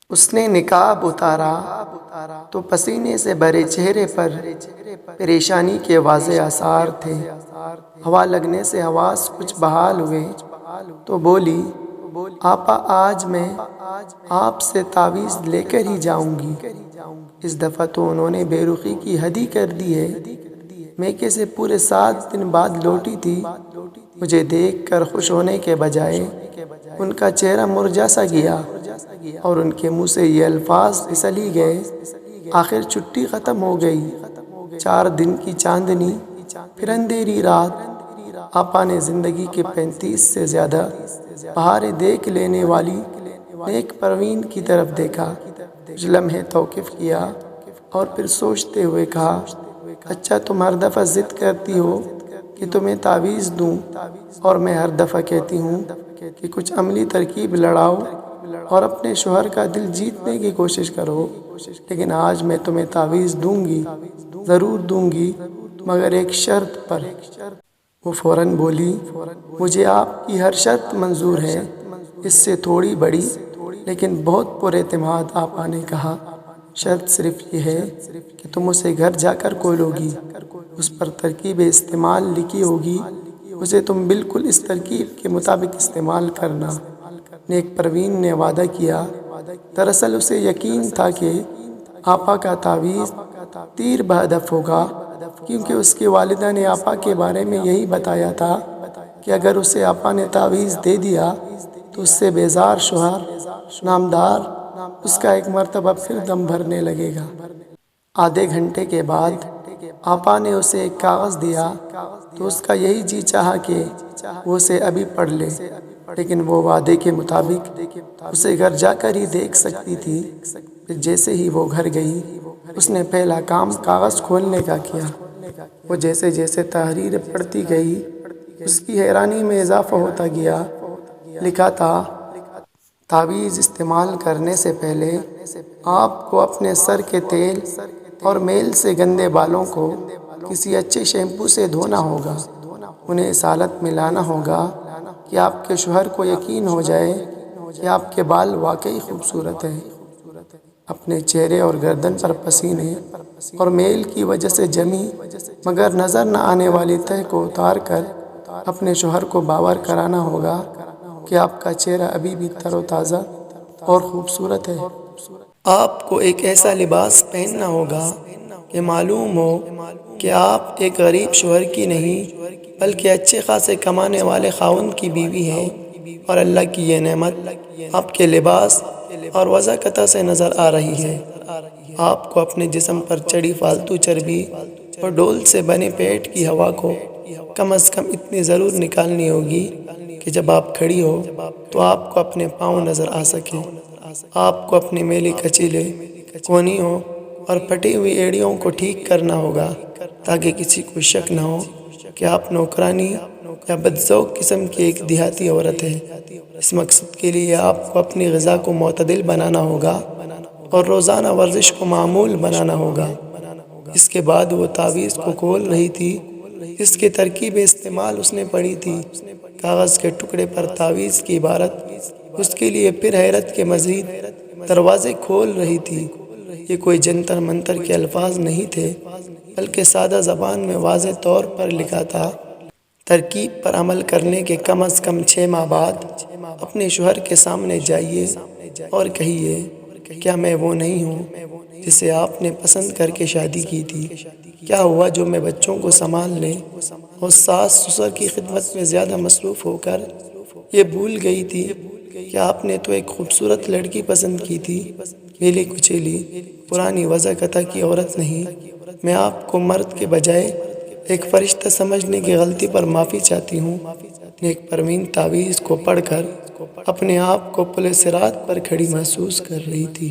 اس نے نقاب اتارا تو پسینے سے بھرے چہرے پر پریشانی کے واضح آثار تھے۔ ہوا لگنے سے حواس کچھ بحال ہوئے تو بولی، آپا آج میں آپ سے تعویذ لے کر ہی جاؤں گی۔ اس دفعہ تو انہوں نے بے رخی کی حد ہی کر دی ہے۔ میکے سے پورے 7 دن بعد لوٹی تھی۔ مجھے دیکھ کر خوش ہونے کے بجائے ان کا چہرہ مرجھا سا گیا اور ان کے منہ سے یہ الفاظ پھسل ہی گئے، آخر چھٹی ختم ہو گئی۔ 4 دن کی چاندنی پھر اندھیری رات۔ آپا نے زندگی کے 35 سے زیادہ بہاریں دیکھ لینے والی نیک پروین کی طرف دیکھا، کچھ لمحے توقف کیا اور پھر سوچتے ہوئے کہا، اچھا تم ہر دفعہ ضد کرتی ہو کہ تمہیں تعویذ دوں اور میں ہر دفعہ کہتی ہوں کہ کچھ عملی ترکیب لڑاؤ اور اپنے شوہر کا دل جیتنے کی کوشش کرو، لیکن آج میں تمہیں تعویذ دوں گی، ضرور دوں گی، مگر ایک شرط پر۔ وہ فوراً بولی، مجھے آپ کی ہر شرط منظور ہے۔ اس سے تھوڑی بڑی لیکن بہت پر اعتماد آپا نے کہا، شرط صرف یہ ہے کہ تم اسے گھر جا کر کھولو گی، اس پر ترکیب استعمال لکھی ہوگی، اسے تم بالکل اس ترکیب کے مطابق استعمال کرنا۔ نیک پروین نے وعدہ کیا۔ دراصل اسے یقین تھا کہ آپا کا تعویذ تیر بہدف ہوگا، کیونکہ اس کی والدہ نے آپا کے بارے میں یہی بتایا تھا کہ اگر اسے آپا نے تعویذ دے دیا تو اس سے بیزار شوہر نامدار اس کا ایک مرتبہ پھر دم بھرنے لگے گا۔ آدھے گھنٹے کے بعد آپا نے اسے ایک کاغذ دیا تو اس کا یہی جی چاہا کہ وہ اسے ابھی پڑھ لے، لیکن وہ وعدے کے مطابق اسے گھر جا کر ہی دیکھ سکتی تھی۔ جیسے ہی وہ گھر گئی، اس نے پہلا کام کاغذ کھولنے کا کیا۔ وہ جیسے جیسے تحریر پڑھتی گئی، اس کی حیرانی میں اضافہ ہوتا گیا۔ لکھا تھا، تعویذ استعمال کرنے سے پہلے آپ کو اپنے سر کے تیل اور میل سے گندے بالوں کو کسی اچھے شیمپو سے دھونا ہوگا، انہیں اس حالت میں لانا ہوگا کہ آپ کے شوہر کو یقین ہو جائے کہ آپ کے بال واقعی خوبصورت ہیں۔ اپنے چہرے اور گردن پر پسینے اور میل کی وجہ سے جمی مگر نظر نہ آنے والی تہ کو اتار کر اپنے شوہر کو باور کرانا ہوگا کہ آپ کا چہرہ ابھی بھی تر و تازہ اور خوبصورت ہے۔ آپ کو ایک ایسا لباس پہننا ہوگا کہ معلوم ہو کہ آپ ایک غریب شوہر کی نہیں بلکہ اچھے خاصے کمانے والے خاوند کی بیوی ہیں، اور اللہ کی یہ نعمت آپ کے لباس اور وضاحت سے نظر آ رہی ہے۔ آپ کو اپنے جسم پر چڑھی فالتو چربی اور ڈول سے بنے پیٹ کی ہوا کو کم از کم اتنی ضرور نکالنی ہوگی کہ جب آپ کھڑی ہو تو آپ کو اپنے پاؤں نظر آ سکیں۔ آپ کو اپنے میلے کچیلے کونیوں اور پھٹی ہوئی ایڑیوں کو ٹھیک کرنا ہوگا تاکہ کسی کو شک نہ ہو کہ آپ نوکرانی یا بدذوق قسم کی ایک دیہاتی عورت ہے۔ اس مقصد کے لیے آپ کو اپنی غذا کو معتدل بنانا ہوگا اور روزانہ ورزش کو معمول بنانا ہوگا۔ اس کے بعد وہ تعویذ کو کھول رہی تھی، اس کی ترکیب استعمال اس نے پڑھی تھی۔ کاغذ کے ٹکڑے پر تعویذ کی عبارت اس کے لیے پھر حیرت کے مزید دروازے کھول رہی تھی۔ یہ کوئی جنتر منتر کے الفاظ نہیں تھے، بلکہ سادہ زبان میں واضح طور پر لکھا تھا، ترکیب پر عمل کرنے کے کم از کم 6 ماہ بعد اپنے شوہر کے سامنے جائیے اور کہیے، کیا میں وہ نہیں ہوں جسے آپ نے پسند کر کے شادی کی تھی؟ کیا ہوا جو میں بچوں کو سنبھالنے اور ساس سسر کی خدمت میں زیادہ مصروف ہو کر یہ بھول گئی تھی کہ آپ نے تو ایک خوبصورت لڑکی پسند کی تھی، میلی کچیلی پرانی وضاحت کی عورت نہیں۔ میں آپ کو مرد کے بجائے ایک فرشتہ سمجھنے کی غلطی پر معافی چاہتی ہوں۔ نیک پروین تعویذ کو پڑھ کر اپنے آپ کو پل صراط پر کھڑی محسوس کر رہی تھی۔